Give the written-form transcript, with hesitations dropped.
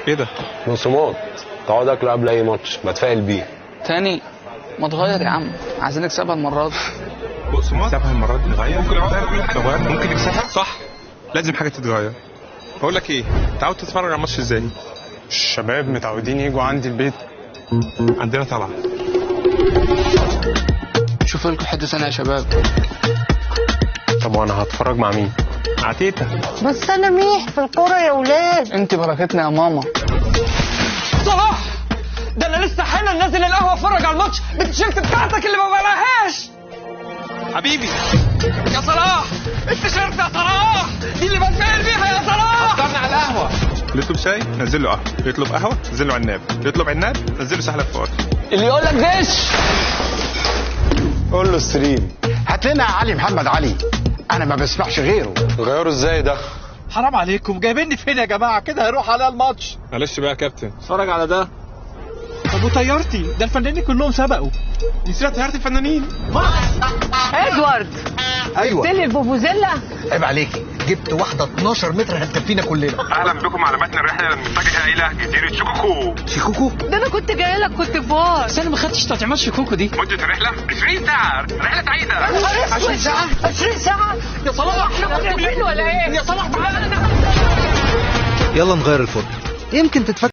ايه ده؟ بصمات تقعد اكله قبل اي ماتش بتفائل بيه. تاني ما تغير يا عم، عايزين نكسبها المره دي. بقسماط نكسبها المره دي نغير، ممكن نغير كل حاجه، نغير ممكن نكسبها صح. لازم حاجه تتغير. بقول لك ايه، تعود تتفرج على الماتش ازاي؟ الشباب متعودين يجوا عندي البيت. عندنا طلعه. شوف لكم حته ثانيه يا شباب. طب وانا هتفرج مع مين؟ مع تيتا. بس انا ميح في الكوره يا ولاد. انت بركتنا يا ماما. صلاح، ده انا لسه حالا نازل القهوه اتفرج على الماتش بالتيشيرت بتاعتك اللي ما بلاقيهاش. حبيبي يا صلاح التيشيرت يا صلاح، دي اللي بتفائل بيها يا صلاح. فطرنا على القهوه. يطلب شاي نزل له قهوه، يطلب قهوه نزل له عناب، يطلب عناب نزل له سحلب فؤاد. اللي يقول لك دش قول له ستريم. هات لنا علي محمد علي، انا ما بسمعش غيره. غيره ازاي ده؟ حرام عليكم، جايبيني فين يا جماعه؟ كده هيروح عليا الماتش. معلش بقى يا كابتن. اتفرج على ده. طب وطيارتي؟ ده الفنانين كلهم سبقوا. نسينا طياره الفنانين. ادوارد، ايوه جبت لي الفوفوزيلا. عيب عليكي، جبت واحده 12 متر هتكفينا كلنا. اهلا بكم على متن الرحله المتجهه الى جزيره شيكوكو. شيكوكو ده انا كنت جاي لك كنت فار. بس انا ما خدتش تطعيمات شيكوكو دي. مده الرحله 20 ساعه، رحله سعيده. 20 ساعه 20 ساعه يا صلاح احنا كنا فين ولا ايه؟ يا صلاح تعالى. يلا نغير الفرن، يمكن تتفك